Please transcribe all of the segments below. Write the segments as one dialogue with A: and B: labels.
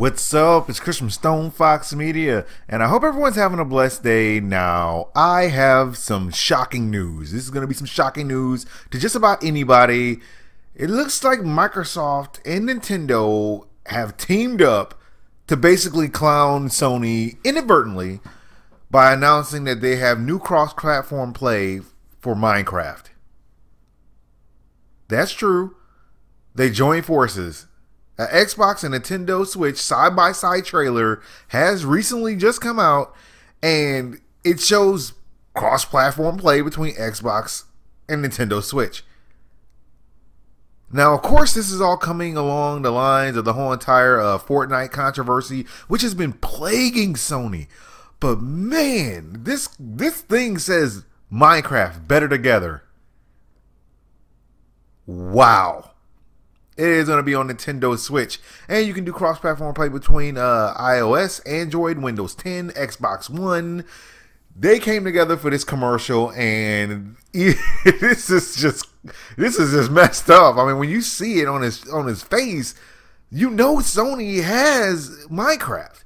A: What's up? It's Chris from StonefoxMedia, and I hope everyone's having a blessed day. Now, I have some shocking news. This is going to be some shocking news to just about anybody. It looks like Microsoft and Nintendo have teamed up to basically clown Sony inadvertently by announcing that they have new cross-platform play for Minecraft. That's true. They joined forces. An Xbox and Nintendo Switch side-by-side trailer has recently just come out, and it shows cross-platform play between Xbox and Nintendo Switch. Now, of course, this is all coming along the lines of the whole entire Fortnite controversy, which has been plaguing Sony. But man, this thing says Minecraft better together. Wow. It is going to be on Nintendo Switch, and you can do cross-platform play between iOS, Android, Windows 10, Xbox One. They came together for this commercial, and this is just messed up. I mean, when you see it on his face, you know Sony has Minecraft.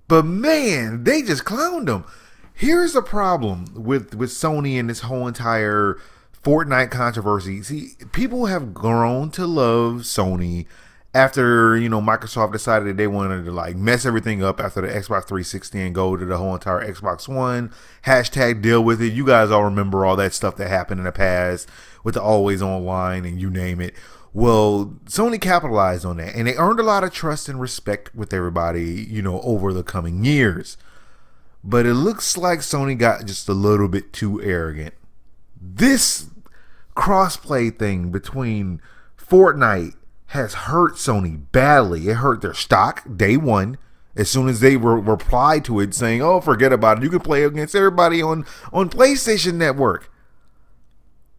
A: But man, they just clowned him. Here's the problem with Sony and this whole entire Fortnite controversy. See, people have grown to love Sony after, Microsoft decided that they wanted to like mess everything up after the Xbox 360 and go to the whole entire Xbox One. Hashtag deal with it. You guys all remember all that stuff that happened in the past with the always online and you name it. Well, Sony capitalized on that, and they earned a lot of trust and respect with everybody, over the coming years. But it looks like Sony got just a little bit too arrogant. This crossplay thing between Fortnite has hurt Sony badly. It hurt their stock day one. As soon as they replied to it saying, "Oh, forget about it. You can play against everybody on PlayStation Network."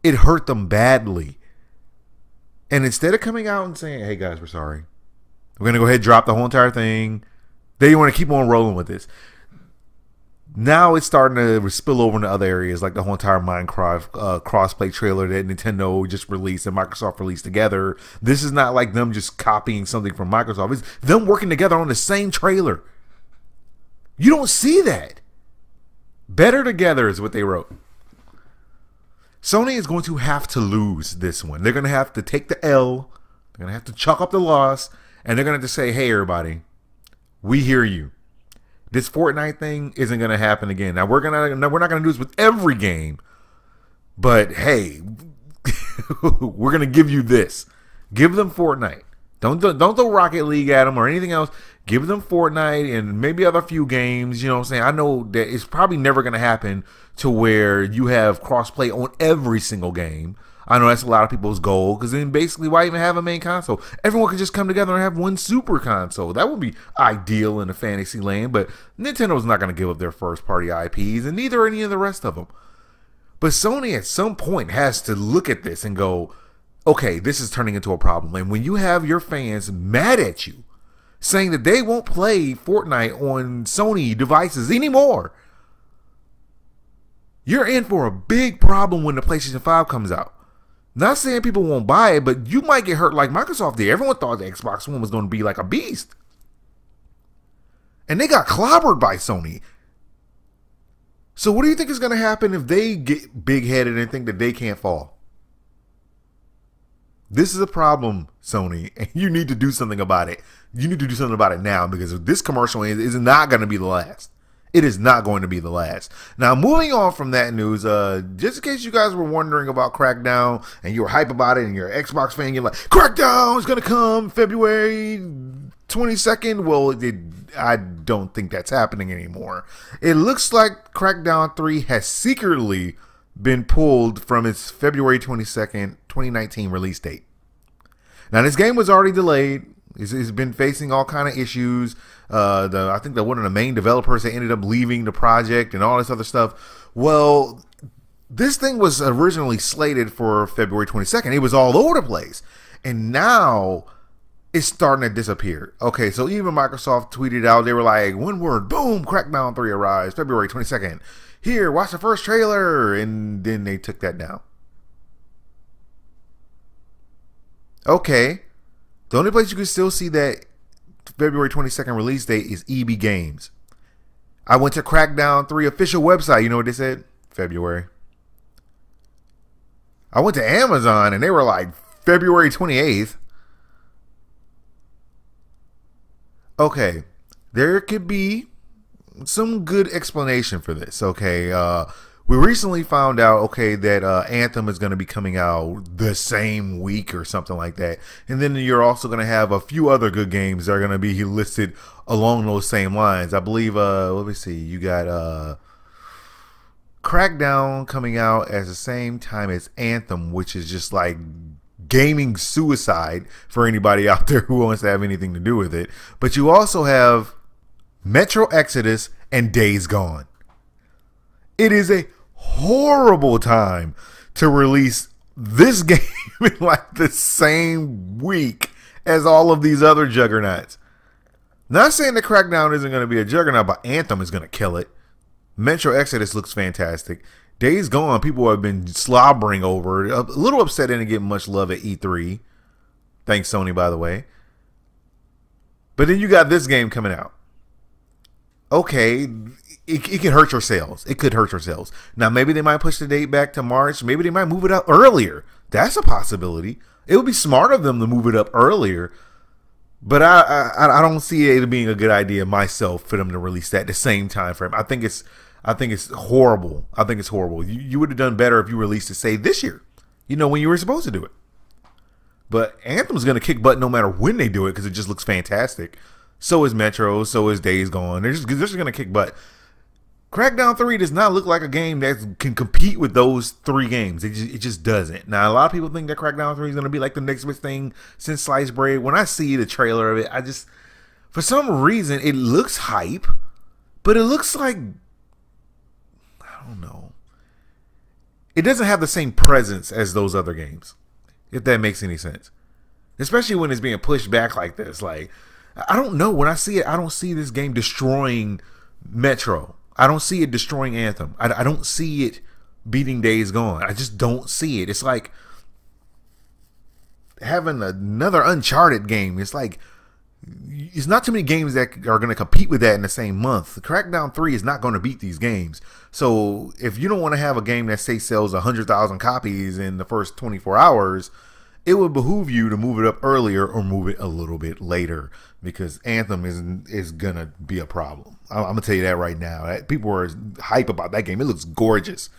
A: It hurt them badly. And instead of coming out and saying, "Hey guys, we're sorry. We're going to go ahead and drop the whole entire thing," they want to keep on rolling with this. Now it's starting to spill over into other areas, like the whole entire Minecraft crossplay trailer that Nintendo just released and Microsoft released together. This is not like them just copying something from Microsoft. It's them working together on the same trailer. You don't see that. Better together is what they wrote. Sony is going to have to lose this one. They're going to have to take the L. They're going to have to chalk up the loss. And they're going to have to say, "Hey, everybody, we hear you. This Fortnite thing isn't going to happen again." Now, we're not going to do this with every game. But, hey, we're going to give you this. Give them Fortnite. Don't throw Rocket League at them or anything else. Give them Fortnite and maybe other few games. You know what I'm saying? I know that it's probably never going to happen to where you have crossplay on every single game. I know that's a lot of people's goal, because then basically why even have a main console? Everyone could just come together and have one super console. That would be ideal in a fantasy land, but Nintendo's not going to give up their first party IPs, and neither are any of the rest of them. But Sony at some point has to look at this and go, okay, this is turning into a problem. And when you have your fans mad at you, saying that they won't play Fortnite on Sony devices anymore, you're in for a big problem when the PlayStation 5 comes out. Not saying people won't buy it, but you might get hurt like Microsoft did. Everyone thought the Xbox One was going to be like a beast. And they got clobbered by Sony. So what do you think is going to happen if they get big-headed and think that they can't fall? This is a problem, Sony, and you need to do something about it. You need to do something about it now, because if this commercial is not going to be the last. It is not going to be the last. Now, moving on from that news, just in case you guys were wondering about Crackdown and you were hype about it and you're an Xbox fan, you're like, Crackdown is going to come February 22nd. Well, I don't think that's happening anymore. It looks like Crackdown 3 has secretly been pulled from its February 22nd, 2019 release date. Now, this game was already delayed. It's been facing all kind of issues. I think that one of the main developers that ended up leaving the project and all this other stuff. Well, this thing was originally slated for February 22nd. It was all over the place. And now it's starting to disappear. Okay, so even Microsoft tweeted out, they were like, one word, boom, Crackdown 3 arrives February 22nd. Here, watch the first trailer. And then they took that down. Okay. The only place you can still see that February 22nd release date is EB Games. I went to Crackdown 3 official website. You know what they said? February. I went to Amazon and they were like February 28th. Okay, there could be some good explanation for this. Okay, we recently found out, okay, that Anthem is going to be coming out the same week or something like that. And then you're also going to have a few other good games that are going to be listed along those same lines. I believe, let me see, you got Crackdown coming out at the same time as Anthem, which is just like gaming suicide for anybody out there who wants to have anything to do with it. But you also have Metro Exodus and Days Gone. It is a horrible time to release this game in like the same week as all of these other juggernauts. Not saying that Crackdown isn't going to be a juggernaut, but Anthem is going to kill it. Metro Exodus looks fantastic. Days Gone, people have been slobbering over. A little upset it didn't get much love at E3. Thanks, Sony, by the way. But then you got this game coming out. Okay, it can hurt your sales. It could hurt your sales. Now, maybe they might push the date back to March. Maybe they might move it up earlier. That's a possibility. It would be smart of them to move it up earlier. But I don't see it being a good idea myself for them to release that at the same time frame. I think it's horrible. I think it's horrible. You would have done better if you released it, say, this year. You know, when you were supposed to do it. But Anthem's going to kick butt no matter when they do it because it just looks fantastic. So is Metro. So is Days Gone. They're just going to kick butt. Crackdown 3 does not look like a game that can compete with those 3 games. It just doesn't. Now, a lot of people think that Crackdown 3 is going to be like the next big thing since Sliced Bread. When I see the trailer of it, for some reason, it looks hype, but it looks like, I don't know. It doesn't have the same presence as those other games, if that makes any sense. Especially when it's being pushed back like this. Like, I don't know. When I see it, I don't see this game destroying Metro. I don't see it destroying Anthem. I don't see it beating Days Gone. I just don't see it. It's like having another Uncharted game. It's like, it's not too many games that are going to compete with that in the same month. Crackdown 3 is not going to beat these games. So if you don't want to have a game that say sells 100,000 copies in the first 24 hours, it would behoove you to move it up earlier or move it a little bit later, because Anthem is going to be a problem. I'm going to tell you that right now. People are hype about that game. It looks gorgeous.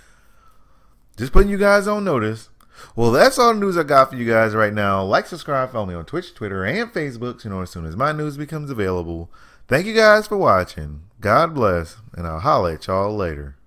A: Just putting you guys on notice. Well, that's all the news I got for you guys right now. Like, subscribe, follow me on Twitch, Twitter, and Facebook so you know as soon as my news becomes available. Thank you guys for watching. God bless, and I'll holler at y'all later.